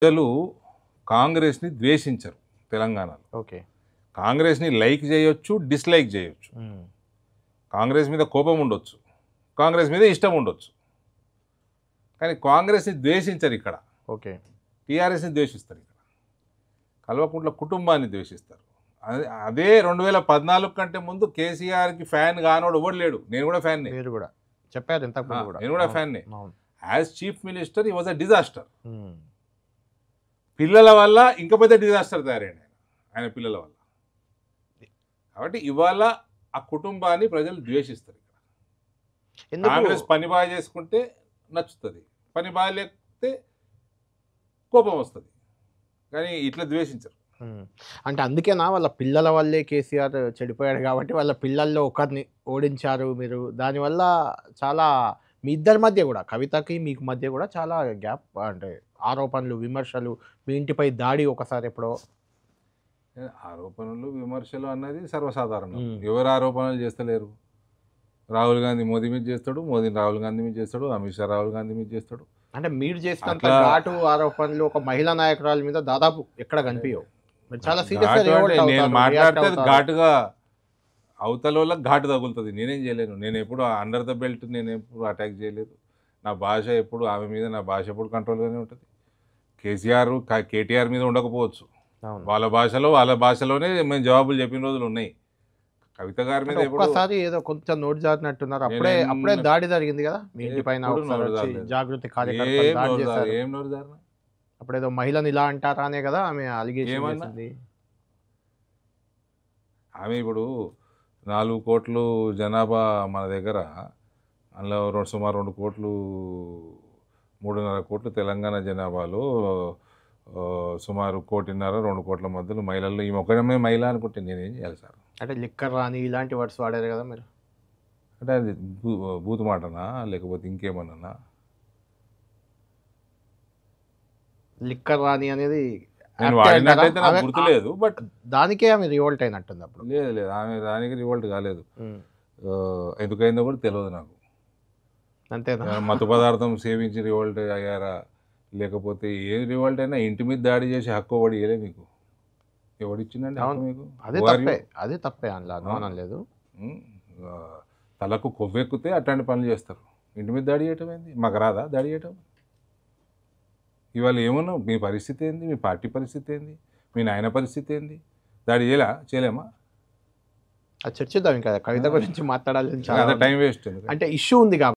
ప్రజలు కాంగ్రెస్ని ద్వేషించరు తెలంగాణలో. ఓకే. కాంగ్రెస్ని లైక్ చేయొచ్చు, డిస్లైక్ చేయొచ్చు. కాంగ్రెస్ మీద కోపం ఉండొచ్చు, కాంగ్రెస్ మీద ఇష్టం ఉండొచ్చు, కానీ కాంగ్రెస్ని ద్వేషించరు ఇక్కడ. ఓకే. టీఆర్ఎస్ని ద్వేషిస్తారు ఇక్కడ. కల్వకుంట్ల కుటుంబాన్ని ద్వేషిస్తారు. అదే 2014 కంటే ముందు కేసీఆర్కి ఫ్యాన్ కానోడు ఎవడు లేడు. నేను కూడా ఫ్యాన్నే. మీరు కూడా చెప్పారు ఇంతకుముందు కూడా. నేను కూడా ఫ్యాన్నే. అవును. యాజ్ చీఫ్ మినిస్టర్ ఈ వాజ్ అ డిజాస్టర్. పిల్లల వల్ల ఇంకా పెద్ద డిజాస్టర్ తయారైంది ఆయన పిల్లల వల్ల. కాబట్టి ఇవాళ ఆ కుటుంబాన్ని ప్రజలు ద్వేషిస్తారు ఇక్కడ. కాంగ్రెస్ పని బాగా చేసుకుంటే నచ్చుతుంది, పని బాగా లేకపోతే కోపం వస్తుంది, కానీ ఇట్లా ద్వేషించరు. అంటే అందుకేనా వాళ్ళ పిల్లల వల్లే కేసీఆర్ చెడిపోయాడు కాబట్టి వాళ్ళ పిల్లల్లో ఒకరిని ఓడించారు మీరు. దానివల్ల చాలా మీ ఇద్దరి మధ్య కూడా, కవితకి మీకు మధ్య కూడా చాలా గ్యాప్, అంటే ఆరోపణలు, విమర్శలు, మీ ఇంటిపై దాడి ఒకసారి ఎప్పుడో. ఆరోపణలు విమర్శలు అన్నది సర్వసాధారణం. ఎవరు ఆరోపణలు చేస్తలేరు? రాహుల్ గాంధీ మోదీ మీద చేస్తాడు, మోదీ రాహుల్ గాంధీ మీద చేస్తాడు, అమిత్ షా రాహుల్ గాంధీ మీద చేస్తాడు. అంటే మీరు చేసినంత ఘాటు ఆరోపణలు ఒక మహిళా నాయకురాల మీద దాదాపు ఎక్కడ కనిపించవు. చాలా నేను మాట్లాడితే ఘాటుగా అవతల వాళ్ళకి ఘాటు తగులుతుంది. నేనేం చేయలేను. నేను ఎప్పుడు అండర్ ద బెల్ట్ నేను ఎప్పుడు అటాక్ చేయలేదు. నా భాష ఎప్పుడు ఆమె మీద, నా భాష ఎప్పుడు కంట్రోల్గానే ఉంటుంది. కేటీఆర్ మీద ఉండకపోవచ్చు, వాళ్ళ భాషలోనే మేము జవాబులు చెప్పిన రోజులు ఉన్నాయి. కవిత గారి మీద ఒక్కసారి ఏదో కొంచెం నోటు జారినట్టున్నారు. అప్పుడే దాడి జరిగింది కదా మీ ఇంటి పైన, జాగృతి కార్యకర్తలు. ఏం నోరు జారిన? అప్పుడేదో మహిళని ఇలా అంటారా అనే కదా ఆమె అలిగేషన్ చేసింది. ఆమె ఇప్పుడు 4 కోట్లు జనాభా మన దగ్గర, అందులో సుమారు 2 కోట్లు 3.5 కోట్లు తెలంగాణ జనాభాలో సుమారు 1.5 2 కోట్ల మధ్యలో మహిళల్లో ఈ ఒక్కడమే మహిళ అనుకుంటే నేనేం చేయాలి సార్? అంటే లిక్కర్ రాని ఇలాంటి వర్డ్స్ వాడారు కదా మీరు. అంటే అది బూతు మాటనా లేకపోతే ఇంకేమన్నా? లిక్కర్ రాని అనేది నేను వాడినట్టయితే నాకు గుర్తులేదు, బట్ దానికే ఆమె రివోల్ట్ అయినట్టుంది అప్పుడు. లేదు, ఆమె దానికి రివోల్ట్ కాలేదు. ఎందుకైందో కూడా తెలియదు నాకు. అంతేనా? మత్తు పదార్థం సేవించి రివోల్ట్ అయ్యారా, లేకపోతే ఏ రివోల్ట్ అయినా ఇంటి మీద దాడి చేసి హక్కు ఎవడు ఇవ్వలే మీకు. ఎవడిచ్చిందండి మీకు? అదే తప్పే అనుమానం లేదు. తలకు కొవ్వెక్కితే అట్లాంటి పనులు చేస్తారు. ఇంటి మీద దాడి చేయటం ఏంది? మాకు రాదా దాడి చేయటం? ఇవాళ ఏమన్నా మీ పరిస్థితి ఏంది? మీ పార్టీ పరిస్థితి ఏంది? మీ నాయన పరిస్థితి ఏంది? దాడి చేయలేమా? అది చర్చిద్దాం. ఇంకా కవిత గురించి మాట్లాడాలి, టైం వేస్ట్. అంటే ఇష్యూ ఉంది కాబట్టి.